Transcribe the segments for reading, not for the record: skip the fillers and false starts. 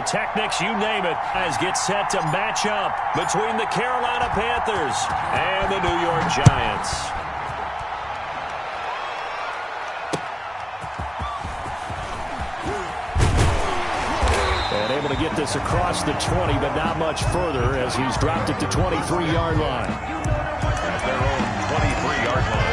pyrotechnics, you name it, as get set to match up between the Carolina Panthers and the New York Giants. And able to get this across the 20, but not much further as he's dropped it to 23-yard line. At their own 23-yard line.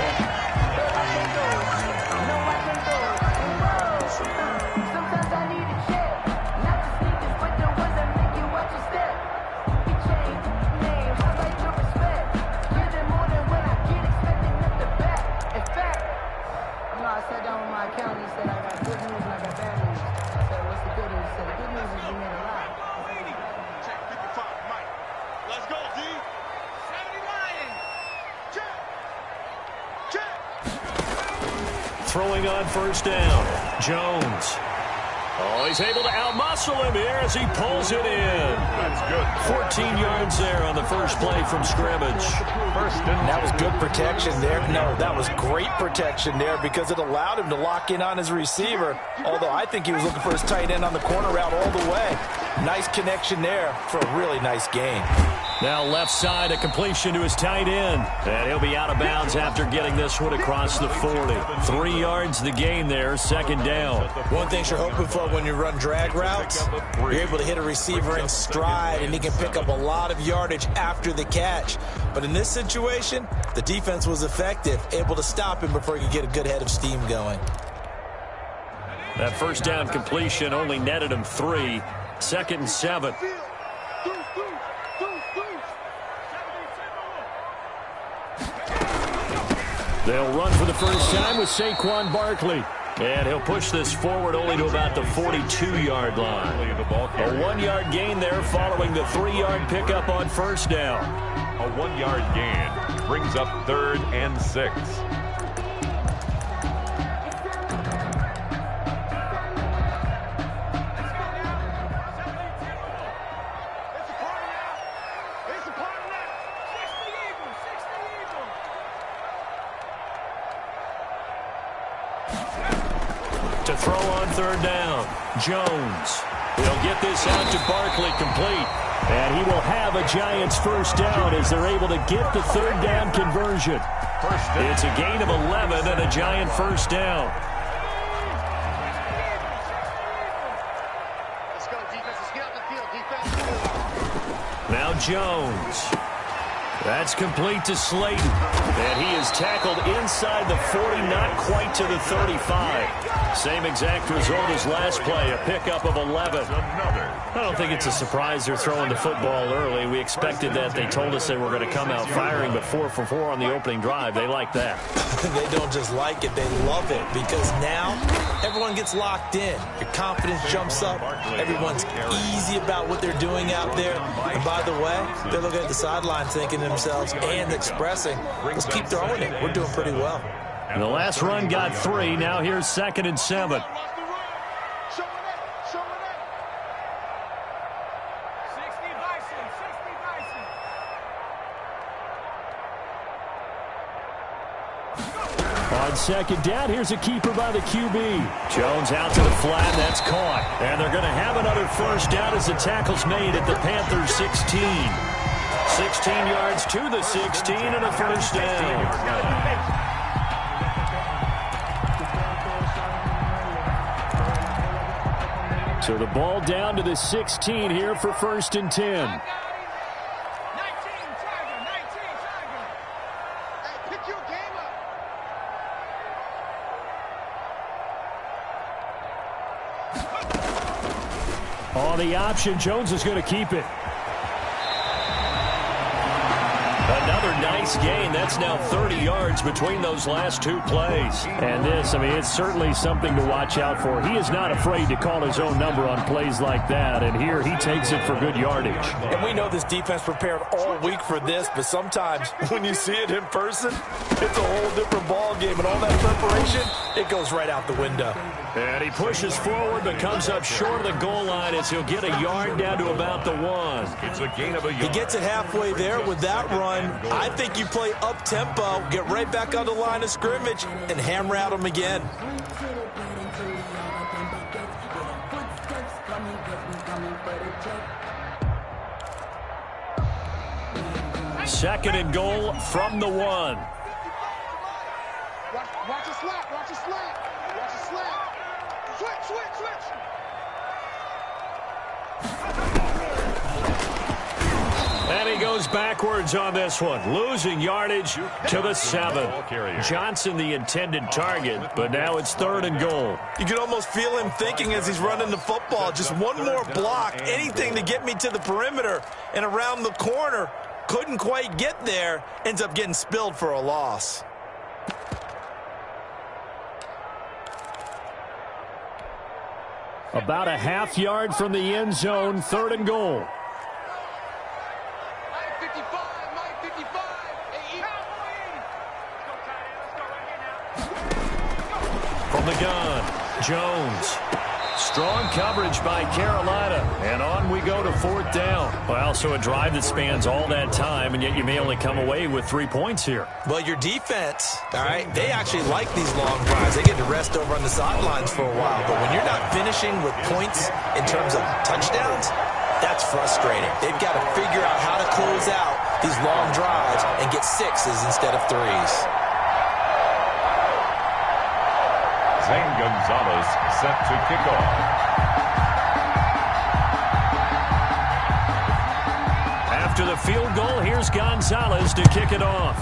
Throwing on first down, Jones. Oh, he's able to outmuscle him here as he pulls it in. That's good. 14 yards there on the first play from scrimmage. That was good protection there. No, that was great protection there because it allowed him to lock in on his receiver. Although I think he was looking for his tight end on the corner route all the way. Nice connection there for a really nice gain. Now left side, a completion to his tight end. And he'll be out of bounds after getting this one across the 40. 3 yards the gain there, second down. One thing you're hoping for when you run drag routes, you're able to hit a receiver in stride, and he can pick up a lot of yardage after the catch. But in this situation, the defense was effective, able to stop him before he could get a good head of steam going. That first down completion only netted him 3. Second and 7. They'll run for the first time with Saquon Barkley. And he'll push this forward only to about the 42-yard line. A 1-yard gain there following the 3-yard pickup on first down. A 1-yard gain brings up 3rd and 6. To throw on third down, Jones. He'll get this out to Barkley complete. And he will have a Giants first down as they're able to get the third down conversion. It's a gain of 11 and a Giant first down. Let's go, defense. Let's get out the field, defense. Now Jones. That's complete to Slayton. And he is tackled inside the 40, not quite to the 35. Same exact result as last play, a pickup of 11. I don't think it's a surprise they're throwing the football early. We expected that. They told us they were going to come out firing, but 4 for 4 on the opening drive. They like that. They don't just like it, they love it, because now everyone gets locked in. Your confidence jumps up. Everyone's easy about what they're doing out there. And by the way, they're looking at the sideline thinking to themselves and expressing, let's keep throwing it. We're doing pretty well. And the last run got 3. Now here's 2nd and 7. On second down, here's a keeper by the QB. Jones out to the flat, that's caught. And they're going to have another first down as the tackle's made at the Panthers' 16. 16 yards to the 16 and a first down. So the ball down to the 16 here for 1st and 10. On the option, Jones is going to keep it. Another nice gain. That's now 30 yards between those last 2 plays. And this, I mean, it's certainly something to watch out for. He is not afraid to call his own number on plays like that. And here he takes it for good yardage. And we know this defense prepared all week for this, but sometimes when you see it in person, it's a whole different ball game. And all that preparation, it goes right out the window. And he pushes forward but comes up short of the goal line as he'll get a yard down to about the 1. It's a gain of a yard. He gets it halfway there with that run. I think you play up-tempo, get right back on the line of scrimmage, and hammer at him again. Second and goal from the 1. Watch a slant. Watch a slant. Watch a slant. Switch. And he goes backwards on this one, losing yardage to the 7. Johnson the intended target, but now it's 3rd and goal. You can almost feel him thinking as he's running the football. Just one more block, anything to get me to the perimeter and around the corner. Couldn't quite get there, ends up getting spilled for a loss. About a half yard from the end zone, 3rd and goal. From the gun, Jones. Strong coverage by Carolina, and on we go to 4th down. Well, so a drive that spans all that time, and yet you may only come away with 3 points here. Well, your defense, all right, they actually like these long drives. They get to rest over on the sidelines for a while, but when you're not finishing with points in terms of touchdowns, that's frustrating. They've got to figure out how to close out these long drives and get 6s instead of 3s. Zane Gonzalez set to kick off. After the field goal, here's Gonzalez to kick it off.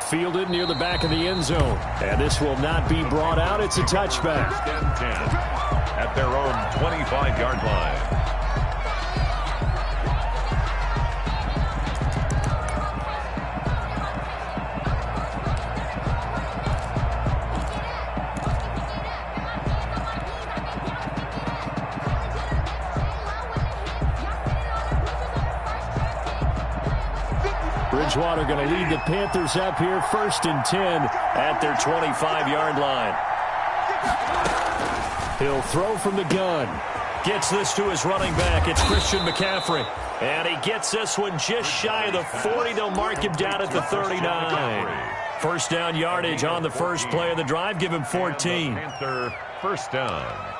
Fielded near the back of the end zone. And this will not be brought out. It's a touchback. 10 at their own 25-yard line. Bridgewater going to lead the Panthers up here, 1st and 10 at their 25-yard line. He'll throw from the gun. Gets this to his running back. It's Christian McCaffrey. And he gets this one just shy of the 40. They'll mark him down at the 39. First down yardage on the first play of the drive. Give him 14. Panther first down.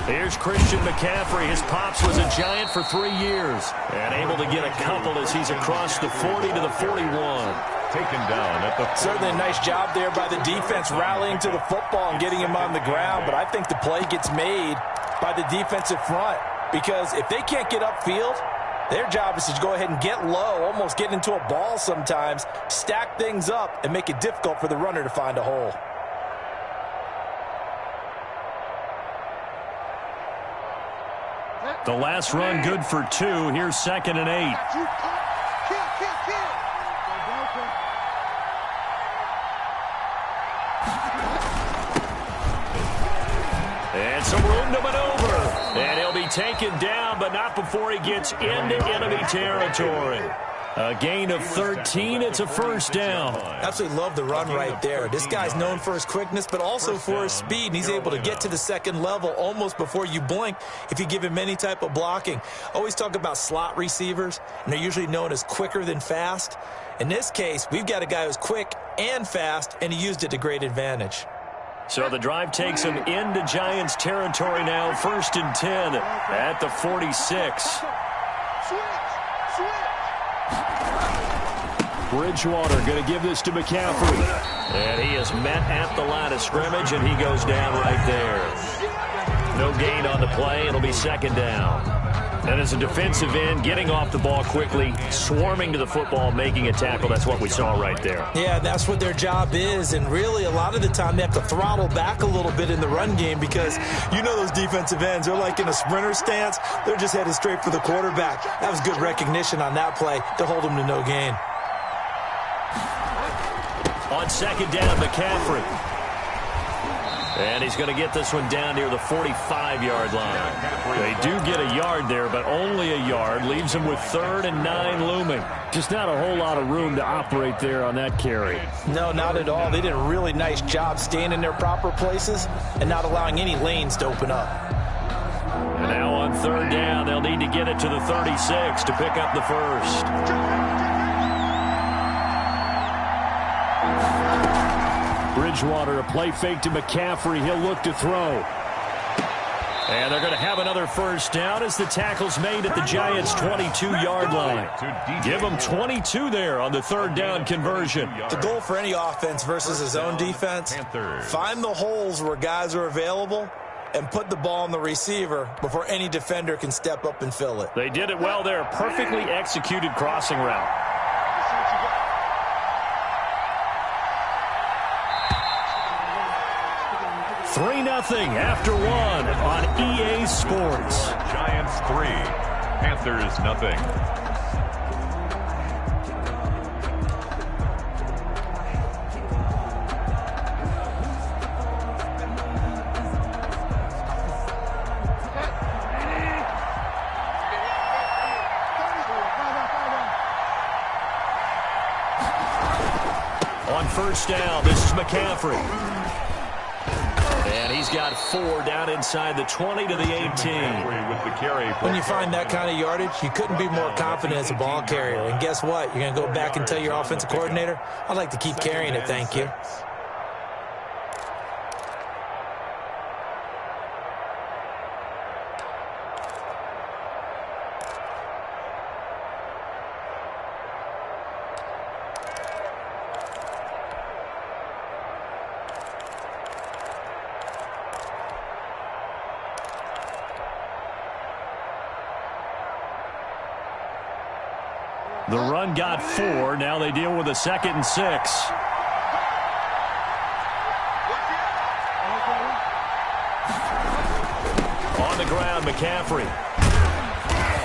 Here's Christian McCaffrey. His pops was a Giant for 3 years. And able to get a couple as he's across the 40 to the 41. Taken down at the... Certainly a nice job there by the defense rallying to the football and getting him on the ground. But I think the play gets made by the defensive front. Because if they can't get upfield, their job is to go ahead and get low, almost get into a ball sometimes, stack things up, and make it difficult for the runner to find a hole. The last run good for 2. Here's 2nd and 8. And some room to maneuver. And he'll be taken down, but not before he gets into enemy territory. A gain of 13. It's a first down. Absolutely love the run right there. This guy's known for his quickness, but also for his speed. And he's able to get to the second level almost before you blink if you give him any type of blocking. Always talk about slot receivers, and they're usually known as quicker than fast. In this case, we've got a guy who's quick and fast, and he used it to great advantage. So the drive takes him into Giants territory now. 1st and 10 at the 46. Bridgewater going to give this to McCaffrey. And he is met at the line of scrimmage, and he goes down right there. No gain on the play. It'll be 2nd down. And as a defensive end, getting off the ball quickly, swarming to the football, making a tackle, that's what we saw right there. Yeah, that's what their job is. And really, a lot of the time, they have to throttle back a little bit in the run game because you know those defensive ends, they're like in a sprinter stance. They're just headed straight for the quarterback. That was good recognition on that play to hold him to no gain. On 2nd down, McCaffrey. And he's going to get this one down near the 45-yard line. They do get a yard there, but only a yard. Leaves them with 3rd and 9 looming. Just not a whole lot of room to operate there on that carry. No, not at all. They did a really nice job staying in their proper places and not allowing any lanes to open up. And now on 3rd down, they'll need to get it to the 36 to pick up the first. Bridgewater, a play fake to McCaffrey. He'll look to throw. And they're going to have another first down as the tackle's made at the Giants' 22-yard line. Give them 22 there on the 3rd down conversion. The goal for any offense versus his own defense, find the holes where guys are available and put the ball on the receiver before any defender can step up and fill it. They did it well there. Perfectly executed crossing route. 3-0 after 1 on EA Sports. Giants 3, Panthers nothing. On first down, this is McCaffrey. And he's got 4 down inside the 20 to the 18. When you find that kind of yardage, you couldn't be more confident as a ball carrier. And guess what? You're going to go back and tell your offensive coordinator, I'd like to keep carrying it, thank you. The run got 4. Now they deal with a 2nd and 6. On the ground, McCaffrey.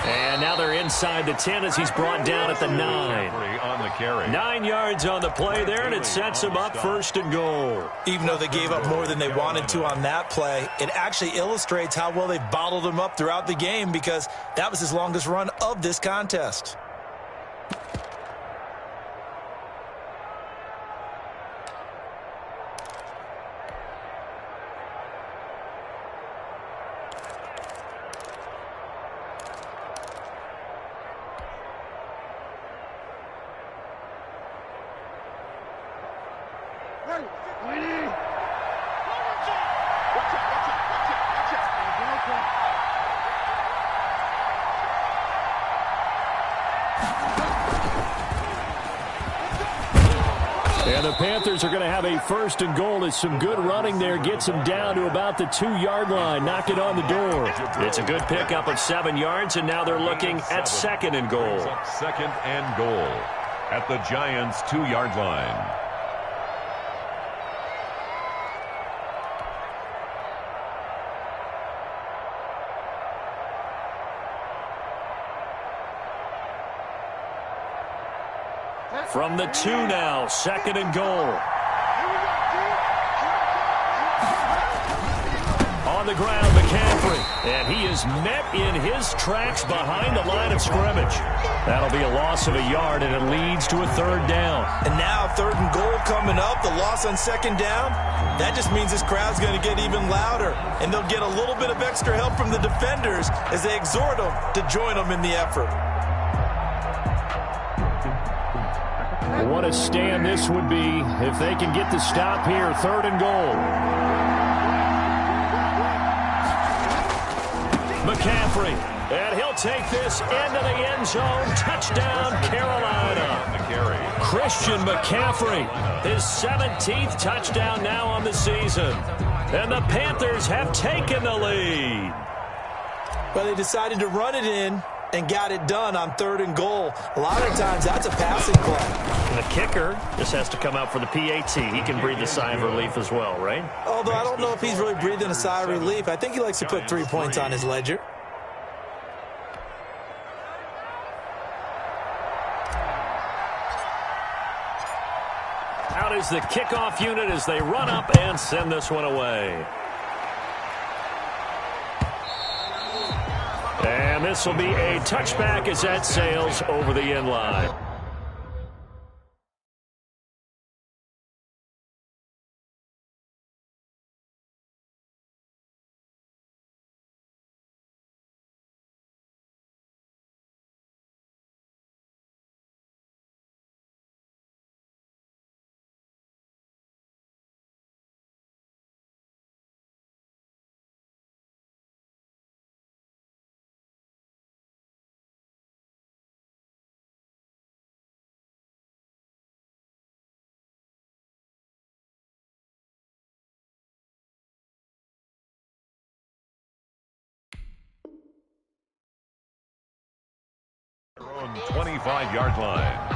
And now they're inside the 10 as he's brought down at the 9. 9 yards on the play there, and it sets him up 1st and goal. Even though they gave up more than they wanted to on that play, it actually illustrates how well they bottled him up throughout the game because that was his longest run of this contest. And the Panthers are going to have a 1st and goal as some good running there gets them down to about the 2-yard line. Knock it on the door. It's a good pickup of 7 yards, and now they're looking at 2nd and goal. 2nd and goal at the Giants' 2-yard line. From the 2 now, 2nd and goal. On the ground, McCaffrey. And he is met in his tracks behind the line of scrimmage. That'll be a loss of a yard, and it leads to a 3rd down. And now 3rd and goal coming up, the loss on 2nd down. That just means this crowd's going to get even louder, and they'll get a little bit of extra help from the defenders as they exhort them to join them in the effort. What a stand this would be if they can get the stop here. 3rd and goal. McCaffrey, and he'll take this into the end zone. Touchdown, Carolina. Christian McCaffrey, his 17th touchdown now on the season. And the Panthers have taken the lead. Well, they decided to run it in and got it done on 3rd and goal. A lot of times that's a passing play. And the kicker just has to come out for the PAT. He can breathe a sigh of relief as well, right? Although I don't know if he's really breathing a sigh of relief. I think he likes to put 3 points on his ledger. Out is the kickoff unit as they run up and send this one away. And this will be a touchback as that sails over the end line. Their own 25-yard line.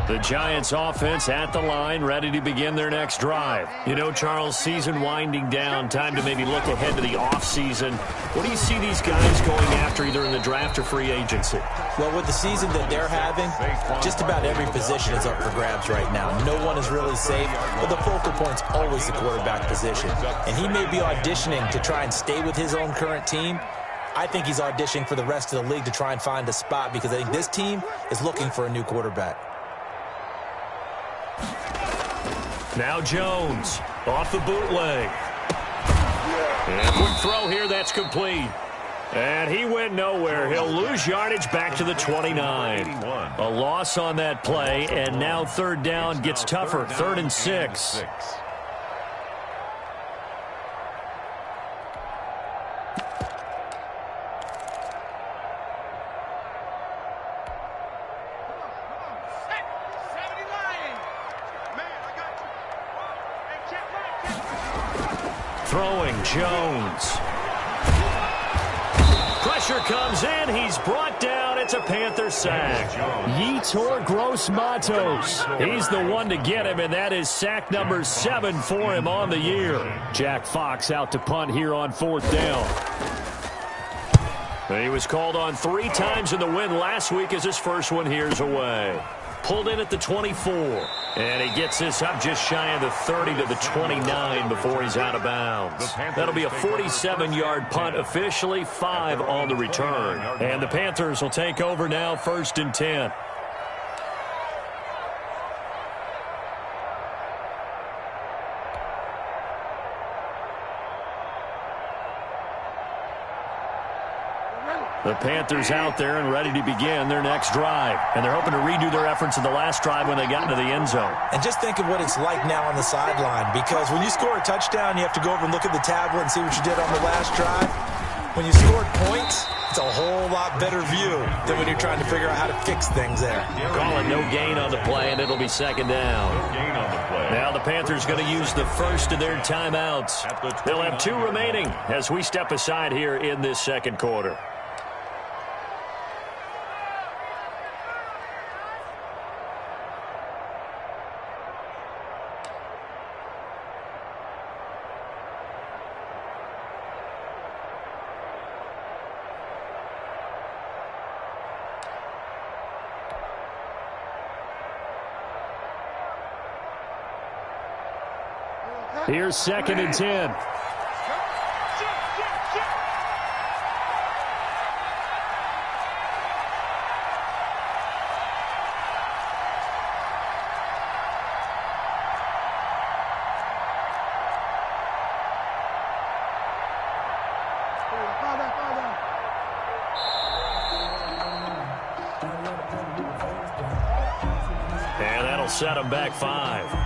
The Giants offense at the line, ready to begin their next drive. You know, Charles, season winding down, time to maybe look ahead to the offseason. What do you see these guys going after either in the draft or free agency? Well, with the season that they're having, just about every position is up for grabs right now. No one is really safe, but the focal point's always the quarterback position. And he may be auditioning to try and stay with his own current team. I think he's auditioning for the rest of the league to try and find a spot because I think this team is looking for a new quarterback. Now Jones off the bootleg. And quick throw here, that's complete. And he went nowhere. He'll lose yardage back to the 29. A loss on that play, and now third down gets tougher. 3rd and 6. Throwing Jones. Pressure comes in. He's brought down. It's a Panther sack. Yetur Gross-Matos. He's the one to get him, and that is sack number 7 for him on the year. Jack Fox out to punt here on 4th down. He was called on 3 times in the win last week as his first one here's away. Pulled in at the 24. And he gets this up just shy of the 30 to the 29 before he's out of bounds. That'll be a 47-yard punt, officially 5 on the return. And the Panthers will take over now, 1st and 10. The Panthers out there and ready to begin their next drive. And they're hoping to redo their efforts in the last drive when they got into the end zone. And just think of what it's like now on the sideline, because when you score a touchdown, you have to go over and look at the tablet and see what you did on the last drive. When you scored points, it's a whole lot better view than when you're trying to figure out how to fix things there. Call it no gain on the play, and it'll be 2nd down. Now the Panthers going to use the first of their timeouts. They'll have 2 remaining as we step aside here in this 2nd quarter. Here's 2nd and 10. And that'll set them back 5.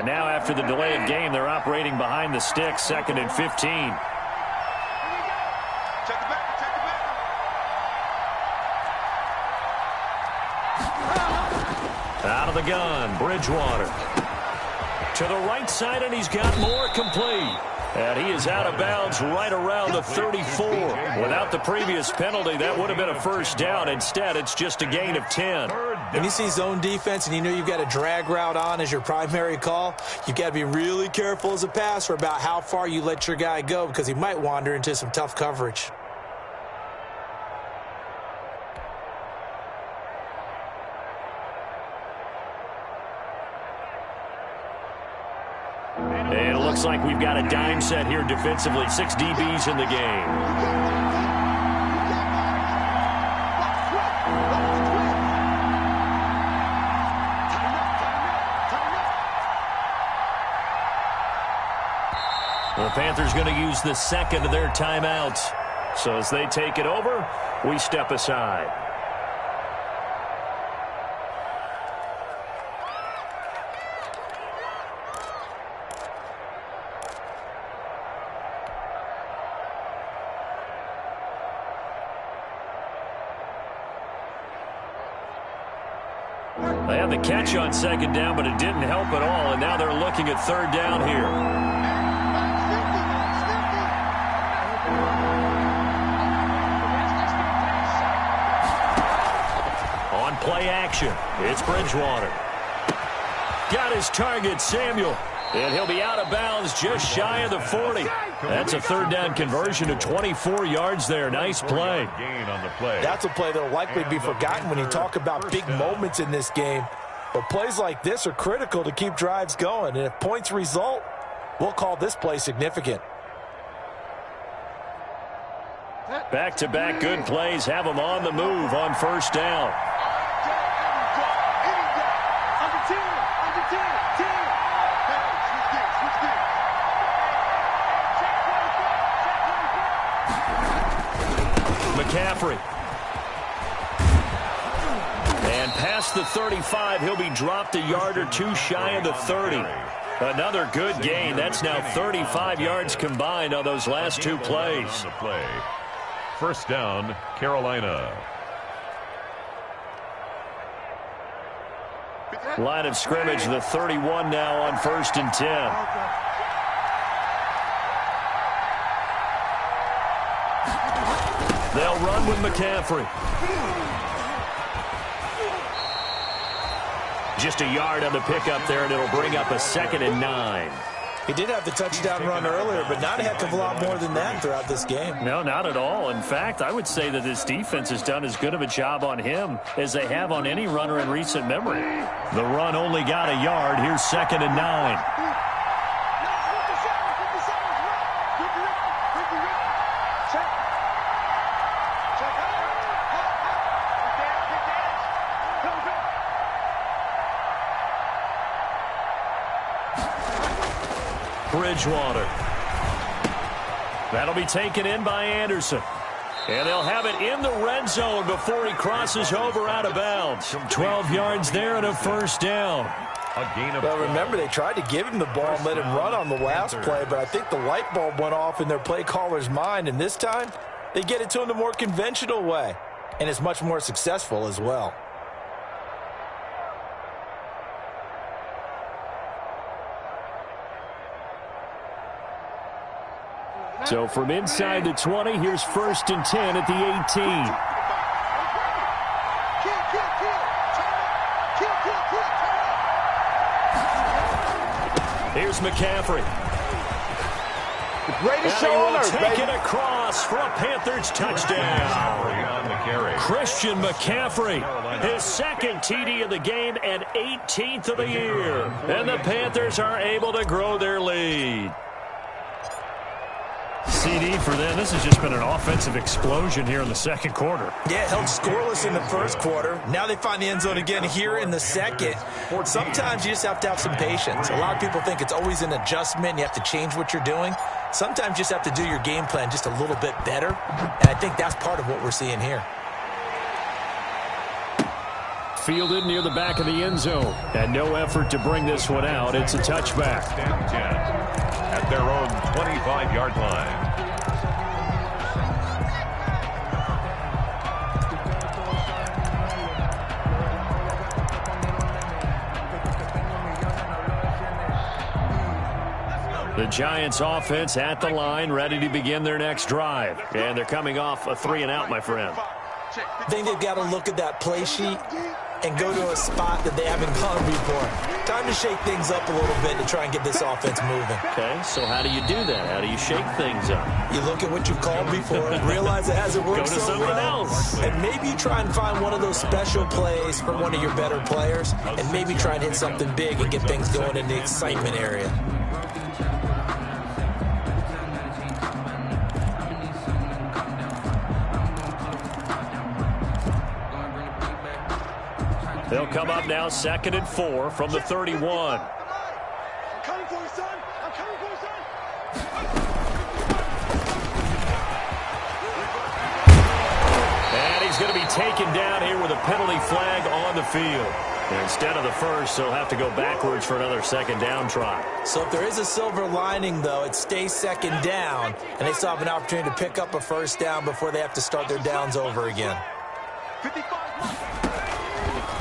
And now after the delay of game, they're operating behind the sticks, 2nd and 15. Check the back. Out of the gun, Bridgewater. To the right side, and he's got more, complete. And he is out of bounds right around the 34. Without the previous penalty, that would have been a first down. Instead, it's just a gain of 10. When you see zone defense and you know you've got a drag route on as your primary call, you've got to be really careful as a passer about how far you let your guy go because he might wander into some tough coverage. And it looks like we've got a dime set here defensively. 6 DBs in the game. The Panthers going to use the second of their timeouts. So as they take it over, we step aside. They had the catch on second down, but it didn't help at all, and now they're looking at third down here. On play action, it's Bridgewater. Got his target, Samuel. And he'll be out of bounds just shy of the 40. That's a third down conversion to 24 yards there. Nice play. That's a play that will likely be forgotten when you talk about big moments in this game. But plays like this are critical to keep drives going. And if points result, we'll call this play significant. Back-to-back good plays have them on the move on first down. McCaffrey. And past the 35, he'll be dropped a yard or two shy of the 30. Another good gain. That's now 35 yards combined on those last two plays. First down, Carolina. Line of scrimmage, the 31 now on 1st and 10. They'll run with McCaffrey. Just a yard on the pickup there, and it'll bring up a 2nd and 9. He did have the touchdown run earlier, but not a heck of a lot more than that throughout this game. No, not at all. In fact, I would say that this defense has done as good of a job on him as they have on any runner in recent memory. The run only got a yard. Here's 2nd and 9. Bridgewater. That'll be taken in by Anderson. And they'll have it in the red zone before he crosses over out of bounds. 12 yards there and a first down. Well, remember, they tried to give him the ball and let him run on the last play, but I think the light bulb went off in their play caller's mind, and this time they get it to him the more conventional way, and it's much more successful as well. So from inside the 20, here's 1st and 10 at the 18. Here's McCaffrey. Greatest And he show on will earth, take baby. it across for a Panthers touchdown. Christian McCaffrey, his 2nd TD of the game and 18th of the year. And the Panthers are able to grow their lead. CD for them. This has just been an offensive explosion here in the second quarter. Yeah, held scoreless in the first quarter. Now they find the end zone again here in the second. Sometimes you just have to have some patience. A lot of people think it's always an adjustment. You have to change what you're doing. Sometimes you just have to do your game plan just a little bit better. And I think that's part of what we're seeing here. fielded near the back of the end zone. And no effort to bring this one out. It's a touchback. 10 at their own 25-yard line. The Giants offense at the line, ready to begin their next drive. And they're coming off a 3-and-out, my friend. I think they've got to look at that play sheet and go to a spot that they haven't gone before. Time to shake things up a little bit to try and get this offense moving. Okay, so how do you do that? How do you shake things up? You look at what you've called before, realize it hasn't worked Go to so something well, else. and maybe you try and find one of those special plays for one of your better players, and maybe try and hit something big and get things going in the excitement area. They'll come up now 2nd and 4 from the 31. I'm coming for you, son. I'm coming for you, son. And he's going to be taken down here with a penalty flag on the field. And instead of the first, he'll have to go backwards for another second down try. So if there is a silver lining, though, it stays second down, and they still have an opportunity to pick up a first down before they have to start their downs over again. 55.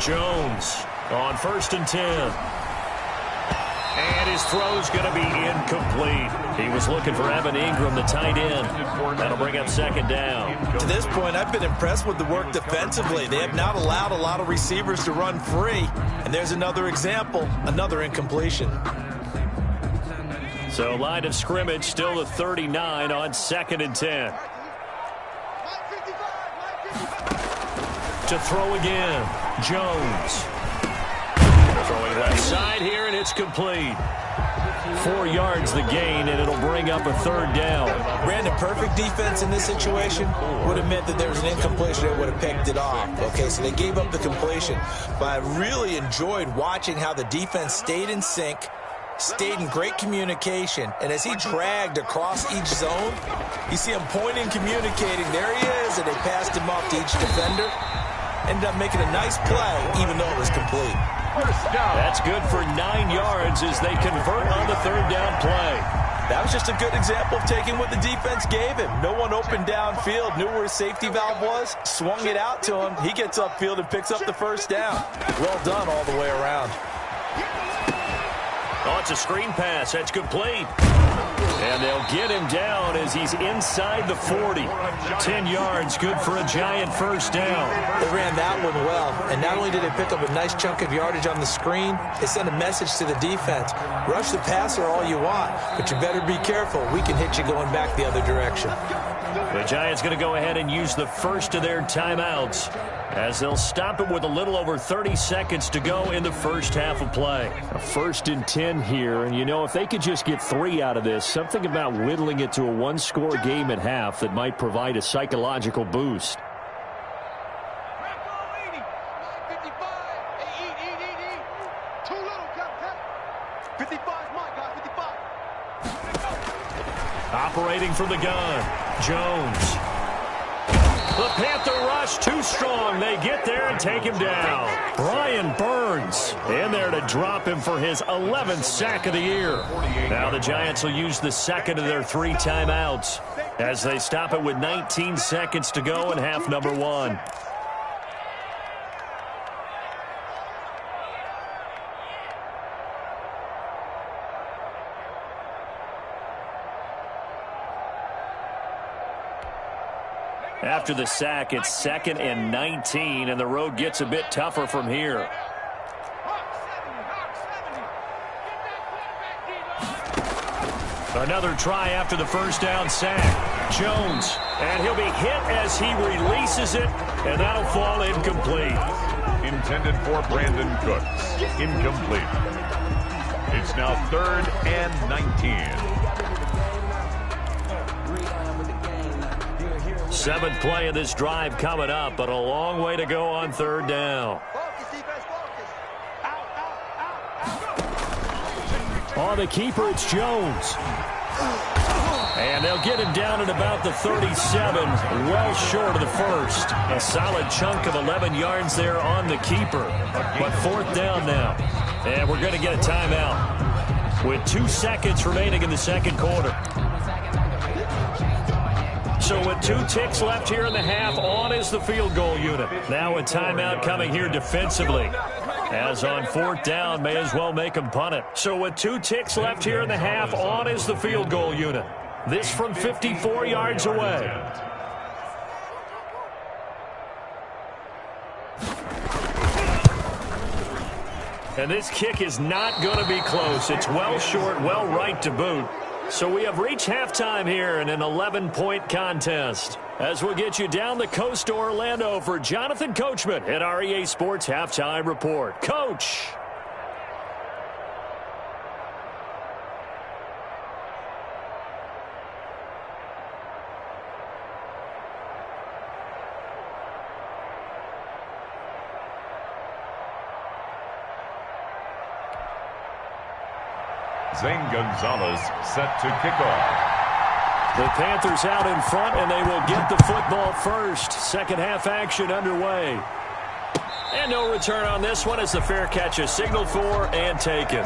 Jones on 1st and 10. And his throw's going to be incomplete. He was looking for Evan Ingram, the tight end. That'll bring up second down. To this point, I've been impressed with the work defensively. They have not allowed a lot of receivers to run free. And there's another example, another incompletion. So line of scrimmage still the 39 on 2nd and 10. To throw again, Jones. Throwing left side here, and it's complete. 4 yards the gain, and it'll bring up a 3rd down. Brandon, perfect defense in this situation would have meant that there was an incompletion that would have picked it off. Okay, so they gave up the completion. But I really enjoyed watching how the defense stayed in sync, stayed in great communication, and as he dragged across each zone, you see him pointing, communicating. There he is, and they passed him off to each defender. Ended up making a nice play, even though it was complete. That's good for 9 yards as they convert on the 3rd down play. That was just a good example of taking what the defense gave him. No one opened downfield, knew where his safety valve was, swung it out to him. He gets upfield and picks up the first down. Well done all the way around. Oh, it's a screen pass. That's complete. And they'll get him down as he's inside the 40. 10 yards, good for a Giant first down. They ran that one well, and not only did they pick up a nice chunk of yardage on the screen, they sent a message to the defense. Rush the passer all you want, but you better be careful. We can hit you going back the other direction. The Giants going to go ahead and use the first of their timeouts as they'll stop it with a little over 30 seconds to go in the first half of play. A 1st and 10 here, and you know, if they could just get 3 out of this, something about whittling it to a 1-score game at half that might provide a psychological boost. Too little, Captain. 55's my guy, 55. Operating from the gun, Jones. The Panther rush too strong. They get there and take him down. Brian Burns in there to drop him for his 11th sack of the year. Now the Giants will use the 2nd of their 3 timeouts as they stop it with 19 seconds to go in half number 1. After the sack, it's 2nd and 19, and the road gets a bit tougher from here. Another try after the first down sack. Jones, and he'll be hit as he releases it, and that'll fall incomplete. Intended for Brandon Cooks. Incomplete. It's now 3rd and 19. 7th play of this drive coming up, but a long way to go on 3rd down. Focus, defense, focus. Out. On the keeper, it's Jones. And they'll get him down at about the 37, well short of the first. A solid chunk of 11 yards there on the keeper. But fourth down now. And we're going to get a timeout with 2 seconds remaining in the second quarter. So with 2 ticks left here in the half, on is the field goal unit. Now a timeout coming here defensively. As on fourth down, may as well make them punt it. So with 2 ticks left here in the half, on is the field goal unit. This from 54 yards away. And this kick is not going to be close. It's well short, well right to boot. So we have reached halftime here in an 11-point contest. As we'll get you down the coast to Orlando for Jonathan Coachman at our EA Sports Halftime Report. Coach. Zane Gonzalez set to kick off. The Panthers out in front, and they will get the football first. Second half action underway. And no return on this one as the fair catch is signaled for and taken.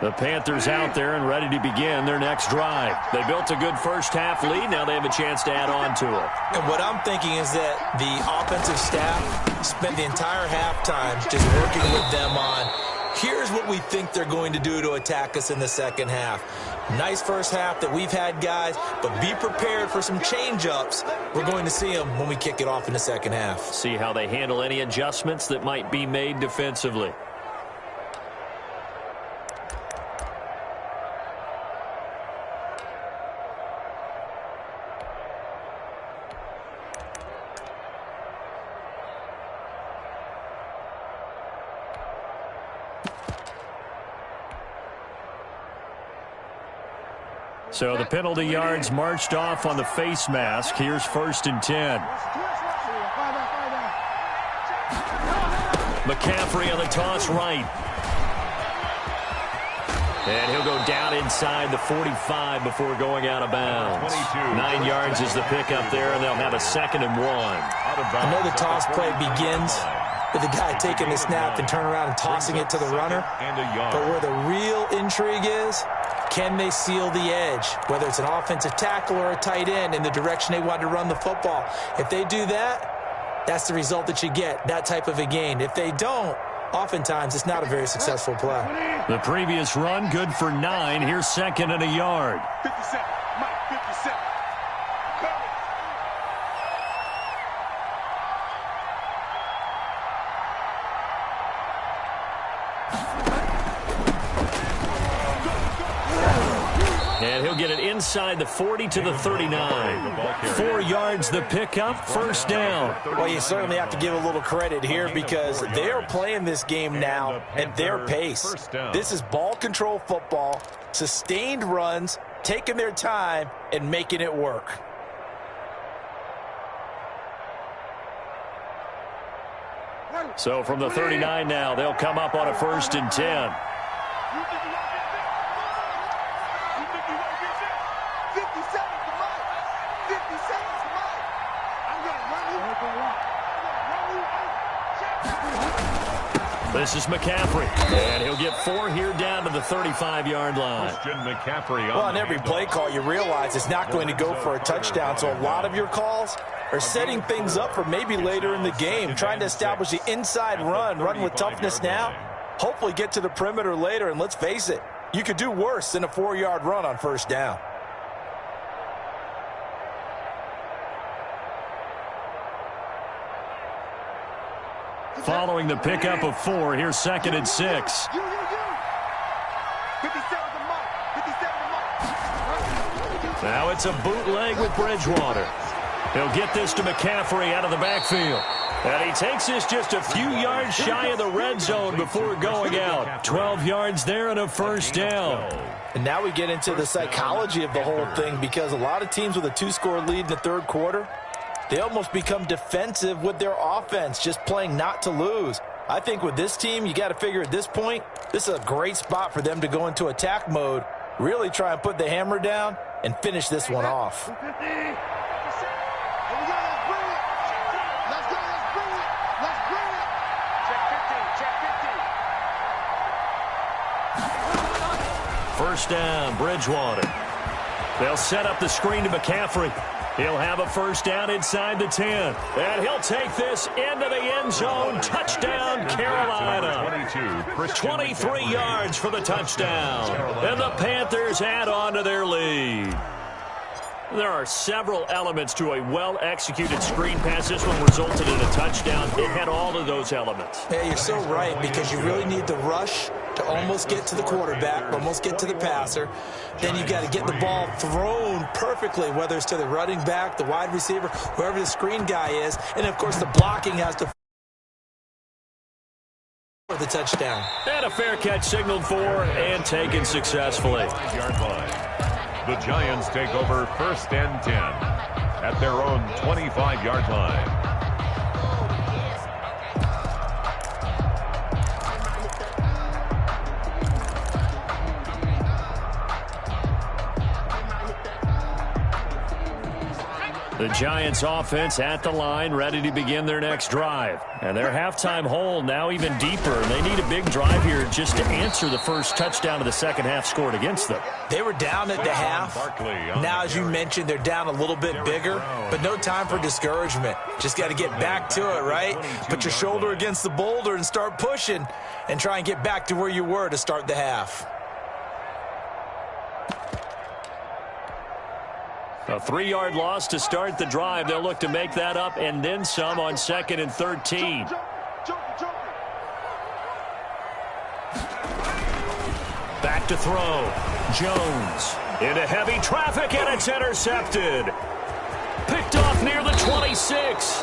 The Panthers out there and ready to begin their next drive. They built a good first half lead. Now they have a chance to add on to it. And what I'm thinking is that the offensive staff spent the entire halftime just working with them on, here's what we think they're going to do to attack us in the second half. Nice first half that we've had, guys, but be prepared for some change-ups. We're going to see them when we kick it off in the second half. See how they handle any adjustments that might be made defensively. So the penalty yards marched off on the face mask. Here's 1st and 10. McCaffrey on the toss right. And he'll go down inside the 45 before going out of bounds. 9 yards is the pickup there, and they'll have a 2nd and 1. I know the toss play begins with the guy taking the snap and turn around and tossing it to the runner. But where the real intrigue is, can they seal the edge, whether it's an offensive tackle or a tight end in the direction they want to run the football? If they do that, that's the result that you get, that type of a gain. If they don't, oftentimes it's not a very successful play. The previous run, good for 9. Here's 2nd and a yard. 57, Mike, 57. And he'll get it inside the 40 to the 39. 4 yards the pickup, 1st down. Well, you certainly have to give a little credit here because they are playing this game now at their pace. This is ball control football, sustained runs, taking their time, and making it work. So from the 39 now, they'll come up on a 1st and 10. This is McCaffrey, and he'll get 4 here down to the 35-yard line. Well, on every play call, you realize it's not going to go for a touchdown, so a lot of your calls are setting things up for maybe later in the game, trying to establish the inside run with toughness now, hopefully get to the perimeter later, and let's face it, you could do worse than a 4-yard run on 1st down. Following the pickup of 4, here's 2nd and 6. Now it's a bootleg with Bridgewater. He'll get this to McCaffrey out of the backfield. And he takes this just a few yards shy of the red zone before going out. 12 yards there and a first down. And now we get into the psychology of the whole thing, because a lot of teams with a 2-score lead in the third quarter, they almost become defensive with their offense, just playing not to lose. I think with this team, you got to figure at this point, this is a great spot for them to go into attack mode, really try and put the hammer down and finish this one off. First down, Bridgewater. They'll set up the screen to McCaffrey. He'll have a first down inside the 10. And he'll take this into the end zone. Touchdown, Carolina. 23 yards for the touchdown. And the Panthers add on to their lead. There are several elements to a well-executed screen pass. This one resulted in a touchdown. It had all of those elements. Yeah, you're so right, because you really need the rush to almost get to the quarterback, almost get to the passer. Then you got to get the ball thrown perfectly, whether it's to the running back, the wide receiver, whoever the screen guy is. And, of course, the blocking has to for the touchdown. And a fair catch signaled for and taken successfully. The Giants take over 1st and 10 at their own 25-yard line. The Giants offense at the line, ready to begin their next drive. And their halftime hole now even deeper. They need a big drive here just to answer the first touchdown of the second half scored against them. They were down at the half. Now, as you mentioned, they're down a little bit bigger, but no time for discouragement. Just got to get back to it, right? Put your shoulder against the boulder and start pushing and try and get back to where you were to start the half. A 3-yard loss to start the drive. They'll look to make that up and then some on 2nd and 13. Back to throw. Jones into heavy traffic, and it's intercepted. Picked off near the 26.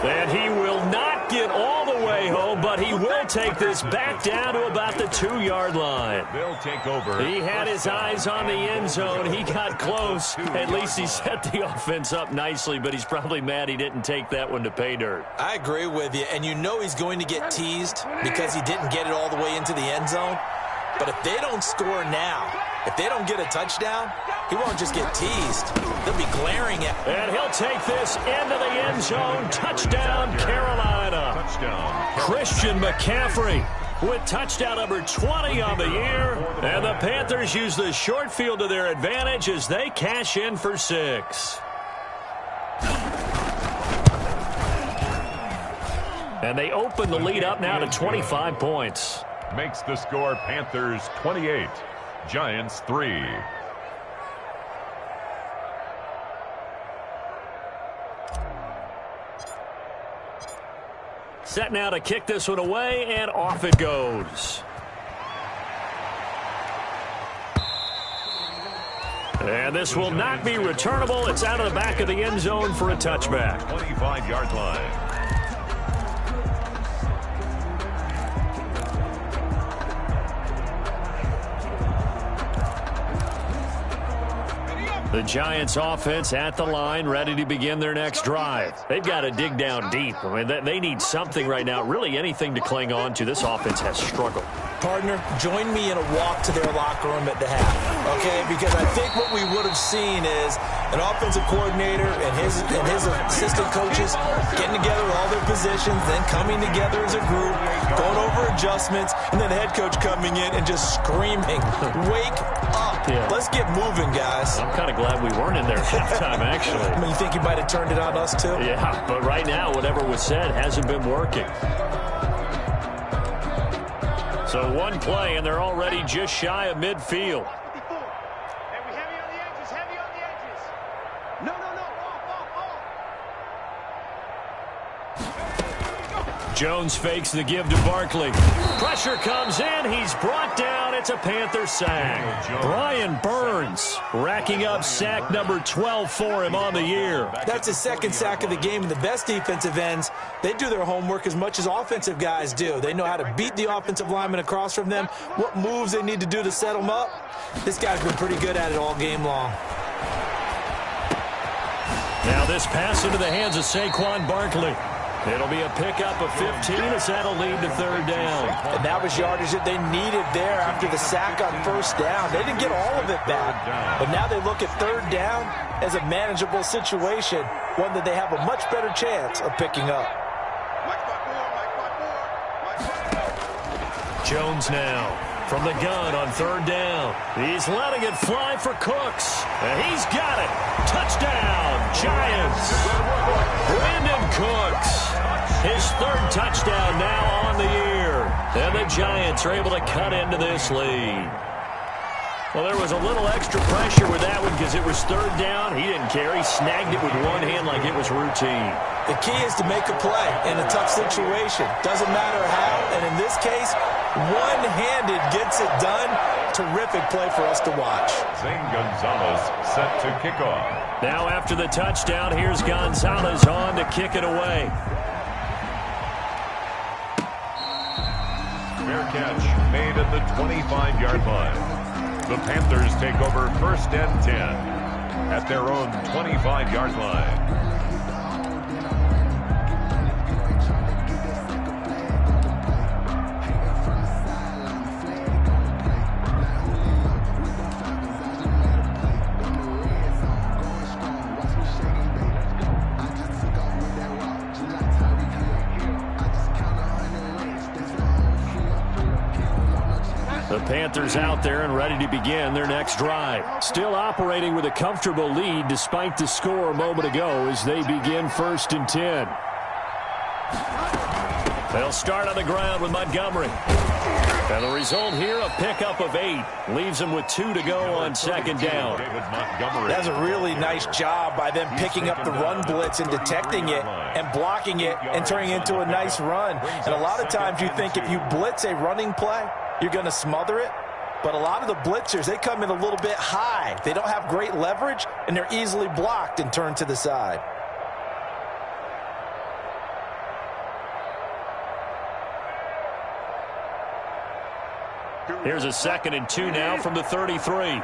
And he will not get all the way home, but he will take this back down to about the 2-yard line. They'll take over. He had his eyes on the end zone. He got close. At least he set the offense up nicely, but he's probably mad he didn't take that one to pay dirt. I agree with you, and you know he's going to get teased because he didn't get it all the way into the end zone. But if they don't score now, if they don't get a touchdown, he won't just get teased. They'll be glaring at him. And he'll take this into the end zone. Touchdown, Carolina. Touchdown. Christian McCaffrey with touchdown number 20 on the year. And the Panthers use the short field to their advantage as they cash in for 6. And they open the lead up now to 25 points. Makes the score Panthers 28, Giants 3. Set now to kick this one away, and off it goes. And this will not be returnable. It's out of the back of the end zone for a touchback. 25-yard line. The Giants offense at the line, ready to begin their next drive. They've got to dig down deep. I mean, they need something right now, really anything to cling on to. This offense has struggled. Partner, join me in a walk to their locker room at the half, okay? Because I think what we would have seen is an offensive coordinator and his assistant coaches getting together with all their positions, then coming together as a group, going over adjustments, and then the head coach coming in and just screaming, "Wake up. Yeah. Let's get moving, guys." I'm kind of glad we weren't in there at halftime, actually. I mean, you think he might have turned it on us, too? Yeah, but right now, whatever was said hasn't been working. So one play, and they're already just shy of midfield. Jones fakes the give to Barkley. Pressure comes in. He's brought down. It's a Panther sack. Brian Burns racking up sack number 12 for him on the year. That's his second sack of the game, and the best defensive ends, they do their homework as much as offensive guys do. They know how to beat the offensive lineman across from them, what moves they need to do to set them up. This guy's been pretty good at it all game long. Now this pass into the hands of Saquon Barkley. It'll be a pickup of 15 as that'll lead to third down. And that was yardage that they needed there after the sack on first down. They didn't get all of it back, but now they look at third down as a manageable situation, one that they have a much better chance of picking up. Jones now from the gun on third down. He's letting it fly for Cooks, and he's got it. Touchdown, Giants. Brandon Cooks, his third touchdown now on the year. And the Giants are able to cut into this lead. Well, there was a little extra pressure with that one because it was third down. He didn't care. He snagged it with one hand like it was routine. The key is to make a play in a tough situation. Doesn't matter how, and in this case, one-handed gets it done. Terrific play for us to watch. Zane Gonzalez set to kick off. Now after the touchdown, here's Gonzalez on to kick it away. Fair catch made at the 25-yard line. The Panthers take over first and 10 at their own 25-yard line. The Panthers out there and ready to begin their next drive. Still operating with a comfortable lead despite the score a moment ago as they begin first and 10. They'll start on the ground with Montgomery. And the result here, a pickup of 8. Leaves them with 2 to go on second down. That's a really nice job by them picking up the run blitz and detecting it and blocking it and turning it into a nice run. And a lot of times you think if you blitz a running play, you're going to smother it. But a lot of the blitzers, they come in a little bit high. They don't have great leverage, and they're easily blocked and turned to the side. Here's a 2nd and 2 now from the 33.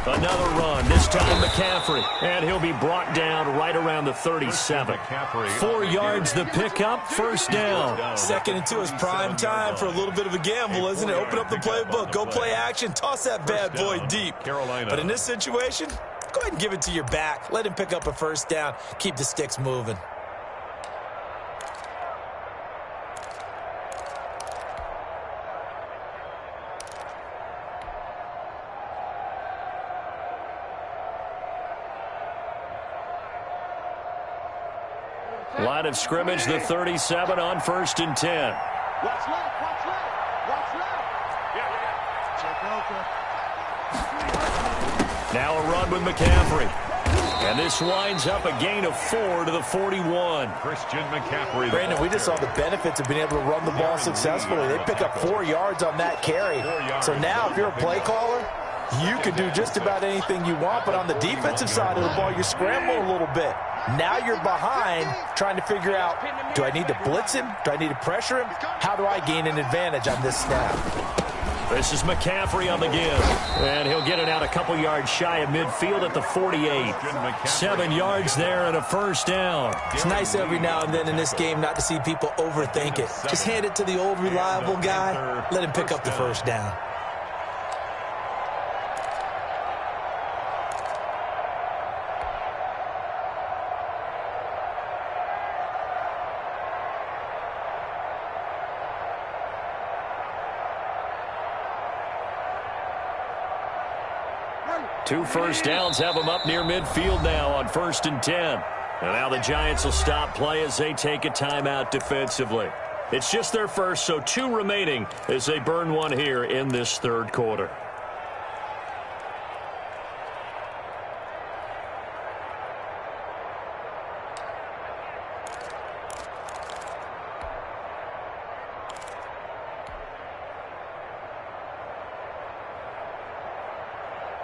Another run, this time McCaffrey. And he'll be brought down right around the 37. 4 yards the pickup, first down. 2nd and 2 is prime time for a little bit of a gamble, isn't it? Open up the playbook, go play action, toss that bad boy deep. But in this situation, go ahead and give it to your back. Let him pick up a first down, keep the sticks moving. Line of scrimmage, the 37 on first and 10. Watch left, watch left, watch left. Check over. Now a run with McCaffrey. And this winds up a gain of 4 to the 41. Christian McCaffrey. Brandon, we just saw the benefits of being able to run the ball successfully. They pick up 4 yards on that carry. So now if you're a play caller, you can do just about anything you want. But on the defensive side of the ball, you're scrambling a little bit. Now you're behind trying to figure out, do I need to blitz him? Do I need to pressure him? How do I gain an advantage on this snap? This is McCaffrey on the give. And he'll get it out a couple yards shy of midfield at the 48. 7 yards there and a first down. It's nice every now and then in this game not to see people overthink it. Just hand it to the old reliable guy. Let him pick up the first down. Two first downs have them up near midfield now on first and 10. And now the Giants will stop play as they take a timeout defensively. It's just their first, so 2 remaining as they burn one here in this third quarter.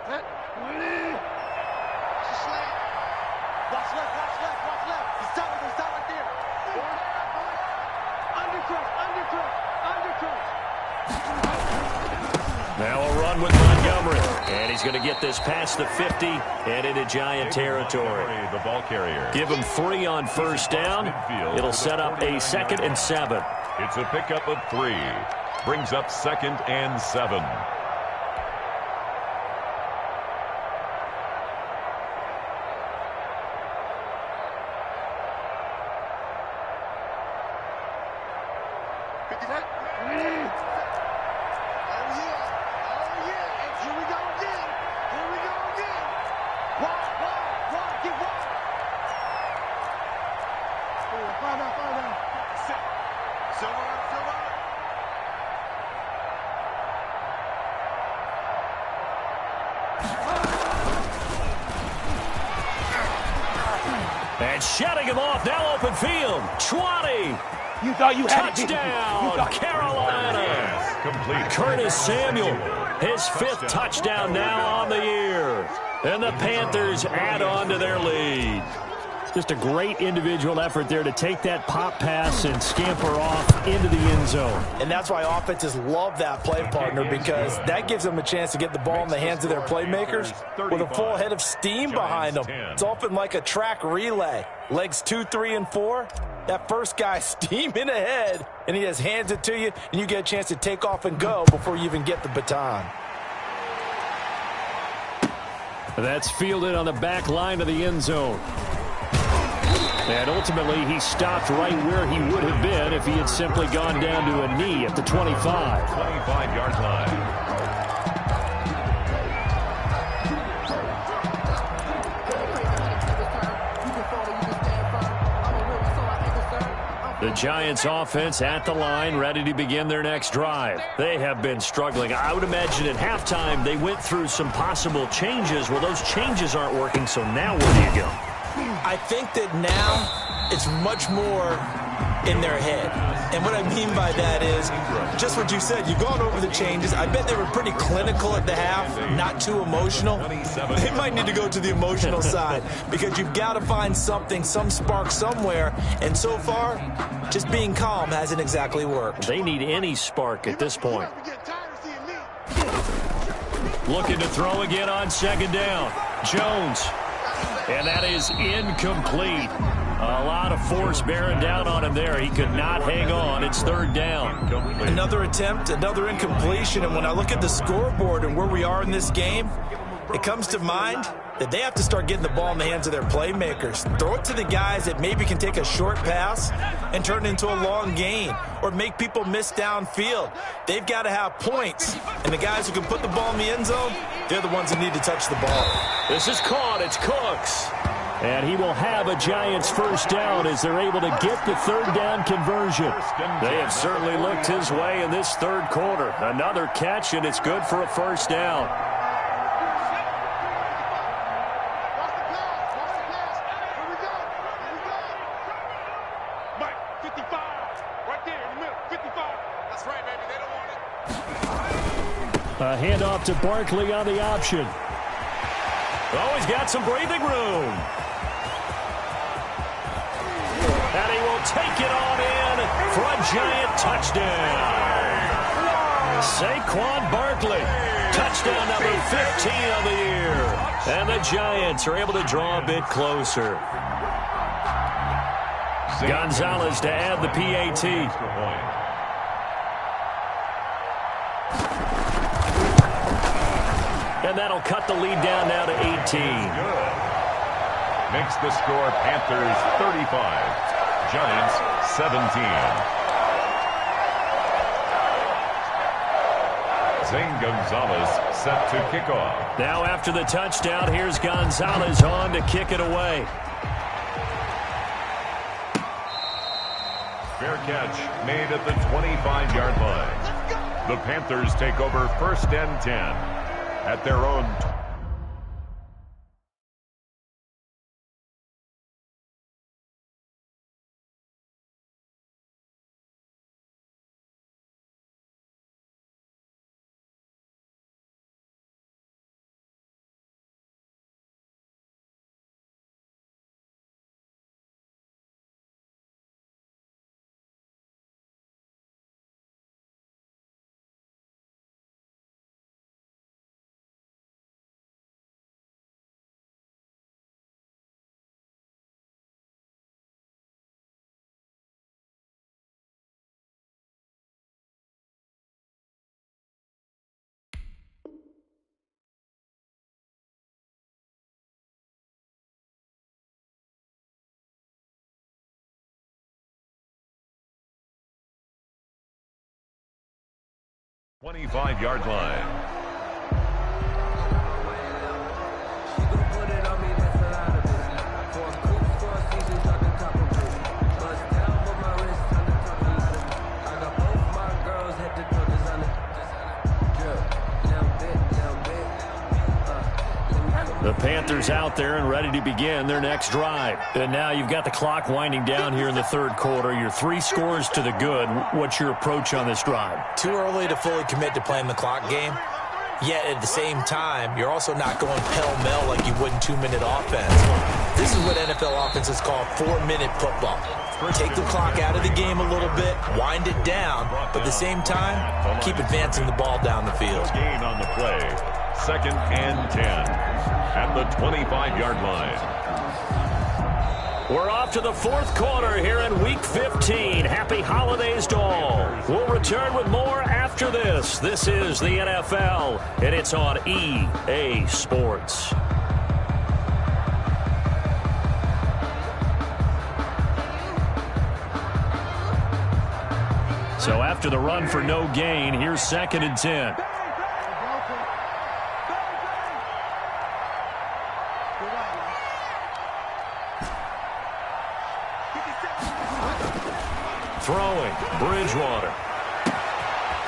Watch the slant. Watch left, watch left, watch left. He's top right there. Undercut, undercut, undercut. Now a run with Montgomery. And he's going to get this past the 50 and into Giant territory. The ball carrier. Give him 3 on first down. It'll set up a 2nd and 7. It's a pickup of 3. Brings up 2nd and 7. And shutting him off, now open field. 20. You thought you had Touchdown, Carolina. Complete. Curtis Samuel, his 5th touchdown now on the year. And the Panthers add on to their lead. Just a great individual effort there to take that pop pass and scamper off into the end zone. And that's why offenses love that play, partner, because that gives them a chance to get the ball in the hands of their playmakers with a full head of steam behind them. It's often like a track relay. Legs 2, 3, and 4. That first guy steaming ahead, and he just hands it to you, and you get a chance to take off and go before you even get the baton. That's fielded on the back line of the end zone. And ultimately, he stopped right where he would have been if he had simply gone down to a knee at the 25. 25-yard line. The Giants offense at the line, ready to begin their next drive. They have been struggling. I would imagine at halftime they went through some possible changes. Well, those changes aren't working, so now where do you go? I think that now it's much more in their head. And what I mean by that is just what you said. You've gone over the changes. I bet they were pretty clinical at the half, not too emotional. They might need to go to the emotional side because you've got to find something, some spark somewhere. And so far, just being calm hasn't exactly worked. They need any spark at this point. Looking to throw again on 2nd down. Jones. And that is incomplete. A lot of force bearing down on him there. He could not hang on. It's 3rd down. Another attempt, another incompletion. And when I look at the scoreboard and where we are in this game, it comes to mind that they have to start getting the ball in the hands of their playmakers. Throw it to the guys that maybe can take a short pass and turn it into a long gain or make people miss downfield. They've got to have points. And the guys who can put the ball in the end zone, they're the ones that need to touch the ball. This is caught. It's Cooks. And he will have a Giants 1st down as they're able to get the 3rd down conversion. They have certainly looked his way in this 3rd quarter. Another catch, and it's good for a 1st down. A handoff to Barkley on the option. Oh, he's got some breathing room. And he will take it on in for a Giant touchdown. Saquon Barkley, touchdown number 15 of the year. And the Giants are able to draw a bit closer. Gonzalez to add the PAT. And that'll cut the lead down now to 18. Makes the score Panthers 35, Giants 17. Zane Gonzalez set to kick off. Now after the touchdown, here's Gonzalez on to kick it away. Fair catch made at the 25-yard line. The Panthers take over 1st and 10 at their own 25-yard line. The Panthers out there and ready to begin their next drive. And now you've got the clock winding down here in the third quarter. You're 3 scores to the good. What's your approach on this drive? Too early to fully commit to playing the clock game. Yet at the same time, you're also not going pell-mell like you would in 2-minute offense. This is what NFL offenses call 4-minute football. Take the clock out of the game a little bit, wind it down, but at the same time, keep advancing the ball down the field. Gain on the play. 2nd and 10 at the 25-yard line. We're off to the fourth quarter here in Week 15. Happy holidays to all. We'll return with more after this. This is the NFL, and it's on EA Sports. So after the run for no gain, here's 2nd and 10. Throwing, Bridgewater.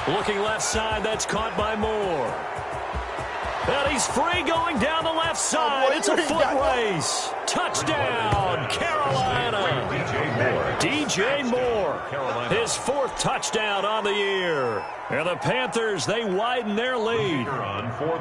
Looking left side, that's caught by Moore. And he's free going down the left side. It's a foot race. Touchdown, Carolina. DJ Moore, his 4th touchdown on the year. And the Panthers, they widen their lead.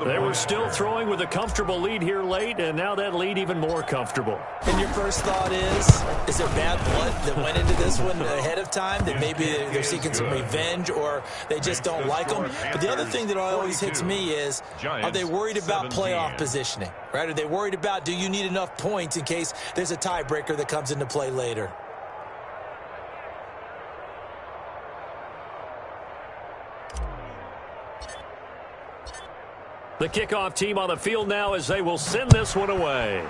They were still throwing with a comfortable lead here late, and now that lead even more comfortable. And your first thought is there bad blood that went into this one ahead of time, that maybe they're seeking some revenge or they just don't like them? But the other thing that always hits me is, are they worried about playoff positioning? Right? Are they worried about, do you need enough points in case there's a tiebreaker that comes into play later? The kickoff team on the field now as they will send this one away.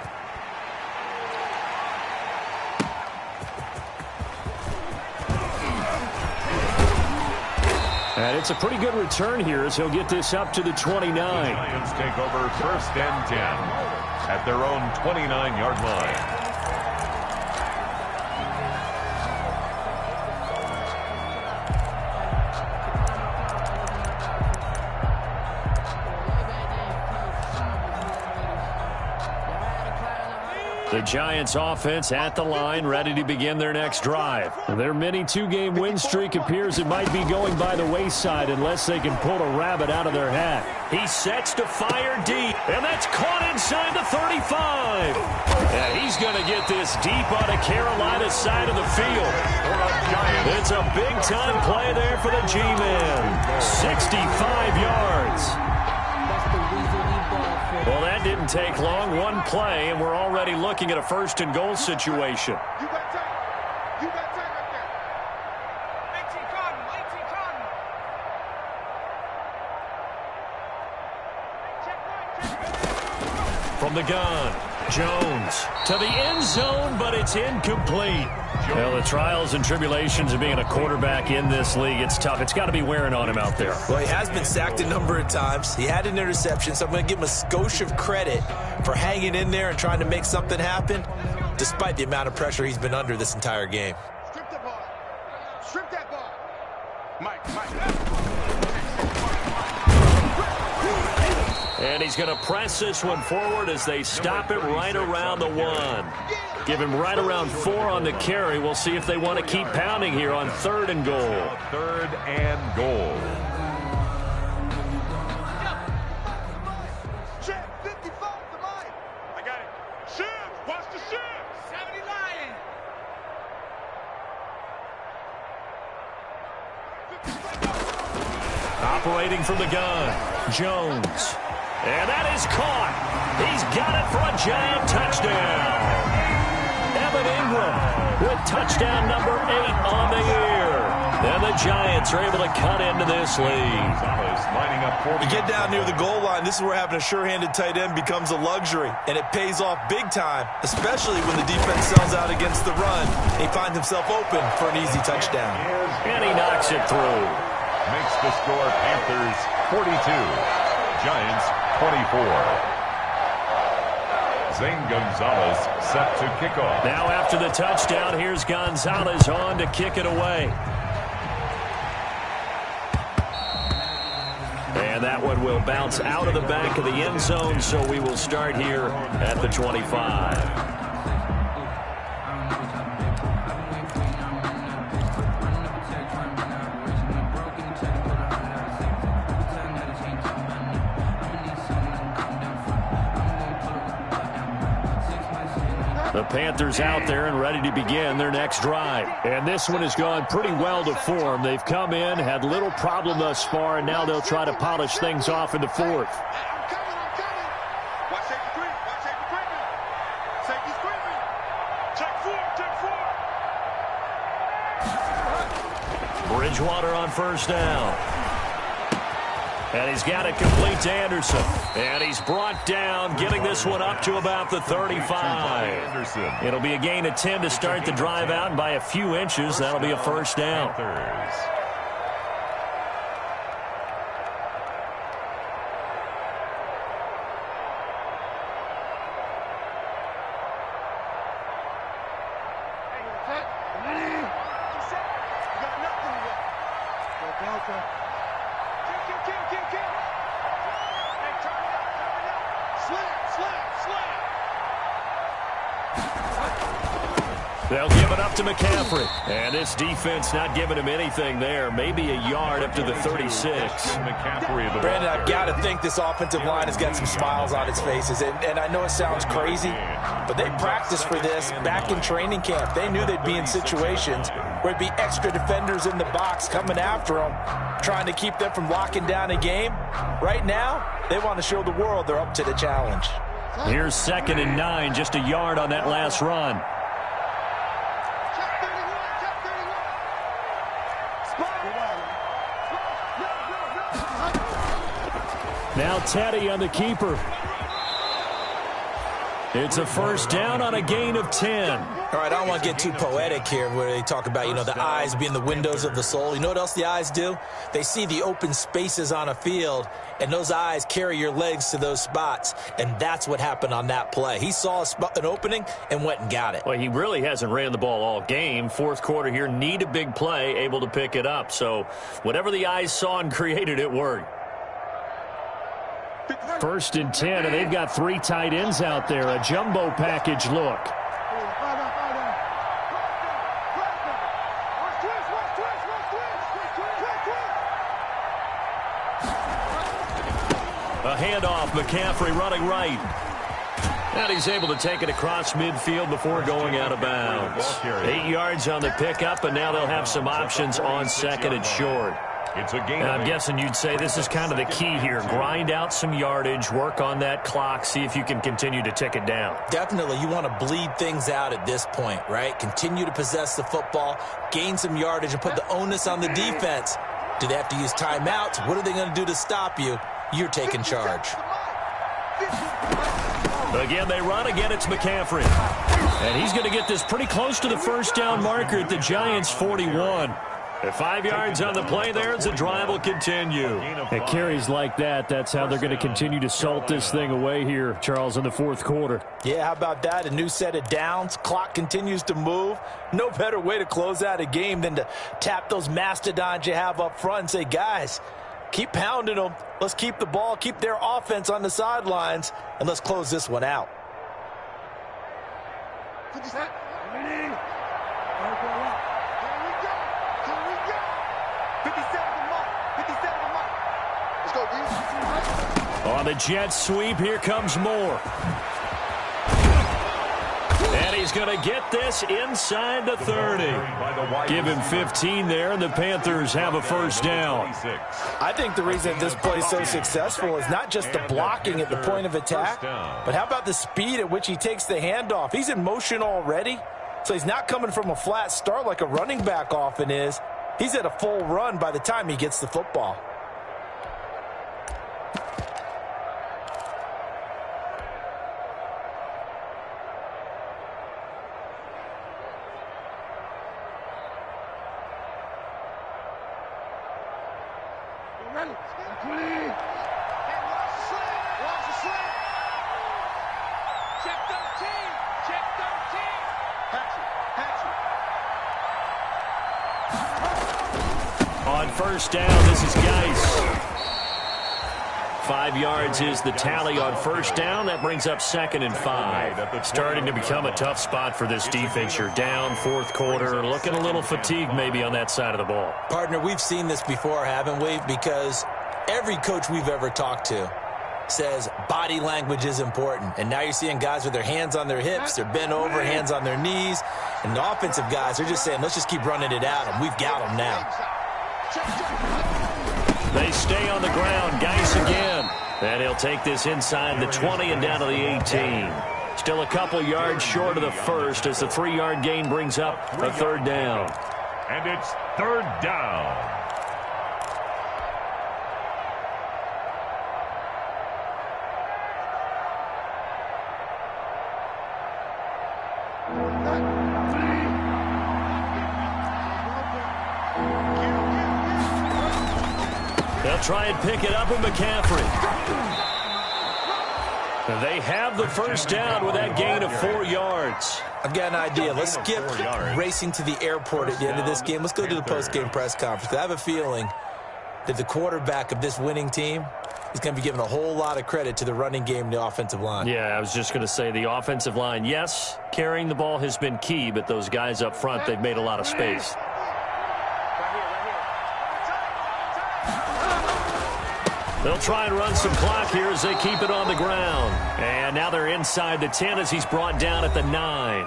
And it's a pretty good return here as he'll get this up to the 29. The Giants take over 1st and 10 at their own 29-yard line. The Giants offense at the line, ready to begin their next drive. Their mini 2-game win streak appears it might be going by the wayside unless they can pull a rabbit out of their hat. He sets to fire deep, and that's caught inside the 35. Yeah, he's going to get this deep on the Carolina side of the field. It's a big-time play there for the G-Men. 65 yards. Well, that didn't take long. One play, and we're already looking at a 1st and goal situation. You got time. You got time right there. 18 Cotton. From the gun, Jones to the end zone, but it's incomplete. Well, the trials and tribulations of being a quarterback in this league, it's tough. It's got to be wearing on him out there. Well, he has been sacked a number of times. He had an interception, so I'm going to give him a skosh of credit for hanging in there and trying to make something happen, despite the amount of pressure he's been under this entire game. Strip the ball. Strip that ball. Mike. And he's going to press this one forward as they stop it right around the 1. Give him right around 4 on the carry. We'll see if they want to keep pounding here on 3rd and goal. 3rd and goal. Chip, 55 to mine. I got it. Shibs, watch the Shibs. 70 Lion. Operating from the gun, Jones. And that is caught. He's got it for a Giant touchdown. Evan Ingram with touchdown number 8 on the year. And the Giants are able to cut into this lead. You get down near the goal line, this is where having a sure-handed tight end becomes a luxury. And it pays off big time, especially when the defense sells out against the run. He finds himself open for an easy touchdown. And he knocks it through. makes the score Panthers 42, Giants 24. Zane Gonzalez set to kick off. Now after the touchdown, here's Gonzalez on to kick it away. And that one will bounce out of the back of the end zone, so we will start here at the 25. The Panthers out there and ready to begin their next drive. And this one has gone pretty well to form. They've come in, had little problem thus far, and now they'll try to polish things off in the fourth. I'm coming. Watch safety creep. Watch safety creeping. Safety's creeping. Check four. Bridgewater on first down. And he's got it complete to Anderson. And he's brought down, getting this one up to about the 35. It'll be a gain of 10 to start the drive out, and by a few inches, that'll be a first down. They'll give it up to McCaffrey. And this defense not giving him anything there. Maybe a yard up to the 36. Brandon, I've got to think this offensive line has got some smiles on its faces. And I know it sounds crazy, but they practiced for this back in training camp. They knew they'd be in situations where it'd be extra defenders in the box coming after them, trying to keep them from locking down a game. Right now, they want to show the world they're up to the challenge. Here's 2nd and 9, just a yard on that last run. Now Teddy on the keeper. It's a first down on a gain of 10. All right, I don't want to get too poetic here where they talk about, the eyes being the windows of the soul. You know what else the eyes do? They see the open spaces on a field, and those eyes carry your legs to those spots, and that's what happened on that play. He saw an opening and went and got it. Well, he really hasn't ran the ball all game. Fourth quarter here, need a big play, able to pick it up. So whatever the eyes saw and created, it worked. 1st and 10, and they've got 3 tight ends out there. A jumbo package look. A handoff, McCaffrey running right. And he's able to take it across midfield before going out of bounds. 8 yards on the pickup, and now they'll have some options on 2nd and short. It's a game. And I'm guessing you'd say this is kind of the key here. Grind out some yardage, work on that clock, see if you can continue to tick it down. Definitely. You want to bleed things out at this point, right? Continue to possess the football, gain some yardage, and put the onus on the defense. Do they have to use timeouts? What are they going to do to stop you? You're taking charge. Again, they run. Again, it's McCaffrey. And he's going to get this pretty close to the first down marker at the Giants' 41. 5 yards on the play there as the drive will continue. At carries like that, that's how they're going to continue to salt this thing away here, Charles, in the fourth quarter. Yeah, how about that? A new set of downs. Clock continues to move. No better way to close out a game than to tap those mastodons you have up front and say, guys, keep pounding them. Let's keep the ball, keep their offense on the sidelines, and let's close this one out. On the jet sweep, here comes Moore. And he's going to get this inside the 30. Give him 15 there, and the Panthers have a first down. I think the reason this play is so successful is not just the blocking at the point of attack, but how about the speed at which he takes the handoff? He's in motion already, so he's not coming from a flat start like a running back often is. He's at a full run by the time he gets the football. first down. This is Geis. 5 yards is the tally on first down. That brings up 2nd and 5. Starting to become a tough spot for this defense. You're down, fourth quarter, looking a little fatigued maybe on that side of the ball. Partner, we've seen this before, haven't we? Because every coach we've ever talked to says body language is important. And now you're seeing guys with their hands on their hips, they're bent over, hands on their knees. And the offensive guys are just saying, let's just keep running it at them. We've got them now. They stay on the ground. Geis again. And he'll take this inside the 20 and down to the 18. Still a couple yards short of the first as the 3-yard gain brings up a 3rd down. And it's 3rd down. They'll try and pick it up with McCaffrey. They have the first down with that gain of 4 yards. I've got an idea. Let's skip racing to the airport at the end of this game. Let's go to the post-game press conference. I have a feeling that the quarterback of this winning team is going to be given a whole lot of credit to the running game and the offensive line. Yeah, I was just going to say the offensive line, yes, carrying the ball has been key, but those guys up front, they've made a lot of space. They'll try and run some clock here as they keep it on the ground. And now they're inside the 10 as he's brought down at the 9.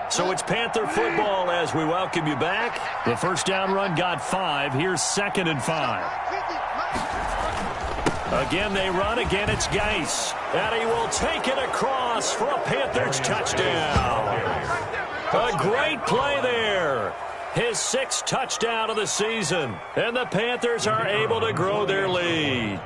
So it's Panther football as we welcome you back. The first down run got 5. Here's 2nd and 5. Again, they run. Again, it's Geis. And he will take it across for a Panthers touchdown. A great play there. His 6th touchdown of the season. And the Panthers are able to grow their lead.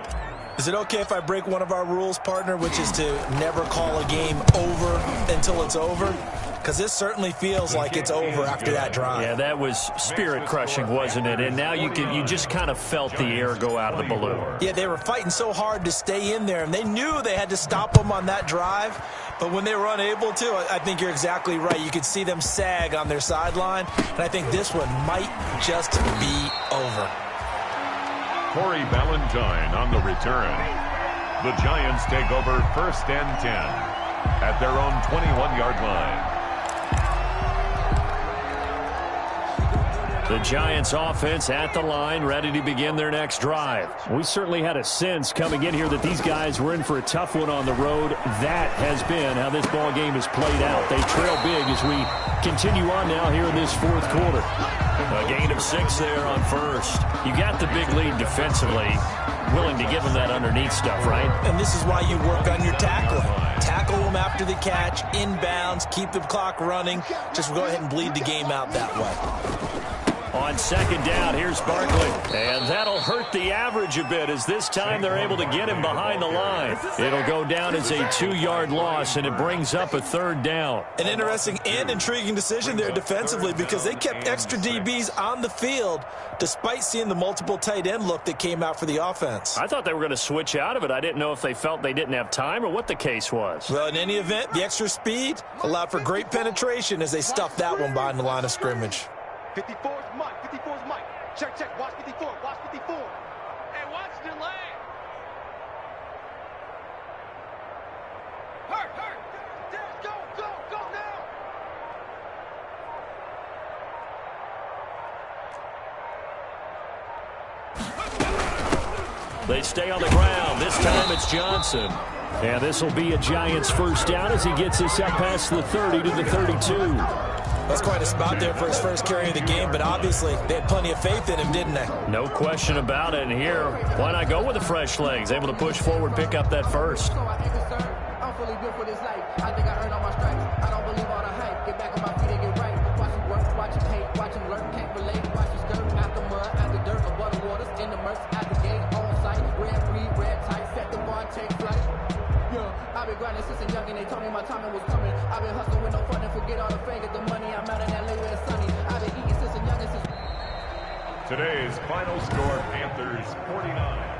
Is it okay if I break one of our rules, partner, which is to never call a game over until it's over? Because this certainly feels like it's over after that drive. Yeah, that was spirit-crushing, wasn't it? And now you just kind of felt the air go out of the balloon. Yeah, they were fighting so hard to stay in there, and they knew they had to stop them on that drive. But when they were unable to, I think you're exactly right. You could see them sag on their sideline, and I think this one might just be over. Corey Ballantyne on the return. The Giants take over 1st and 10 at their own 21-yard line. The Giants offense at the line, ready to begin their next drive. We certainly had a sense coming in here that these guys were in for a tough one on the road. That has been how this ball game has played out. They trail big as we continue on now here in this 4th quarter. A gain of 6 there on first. You got the big lead defensively. Willing to give them that underneath stuff, right? And this is why you work on your tackling. Tackle them after the catch, inbounds, keep the clock running. Just go ahead and bleed the game out that way. On 2nd down, here's Barkley. And that'll hurt the average a bit as this time they're able to get him behind the line. It'll go down as a 2-yard loss, and it brings up a 3rd down. An interesting and intriguing decision there defensively because they kept extra DBs on the field despite seeing the multiple tight end look that came out for the offense. I thought they were going to switch out of it. I didn't know if they felt they didn't have time or what the case was. Well, in any event, the extra speed allowed for great penetration as they stuffed that one behind the line of scrimmage. 54 is Mike. 54 is Mike. Check, check. Watch 54. Watch 54. Hey, watch the lane. Hurt, hurt. Go, go, go now. They stay on the ground. This time it's Johnson. And this will be a Giants first down as he gets us up past the 30 to the 32. That's quite a spot there for his first carry of the game, but obviously they had plenty of faith in him, didn't they? No question about it. And here, why not go with the fresh legs? Able to push forward, pick up that first. I'm fully built for this life. I think I earned all my stripes. I don't believe all the hype. Get back on my feet and get right. Watch him work, watch him hate, watch him lurk, can't relate. Watch him skirt after mud, after dirt, above the waters, in the murks, at the gate, on site. Red free, red tight, set the bar, take flight. Yeah, I've been grinding since a youngin'. They told me my timing was coming. I've been hustling with no fun and forget all the fake. Get the money, I'm out in LA where it's sunny. I've been eating since a youngin'. To Today's final score, Panthers 49.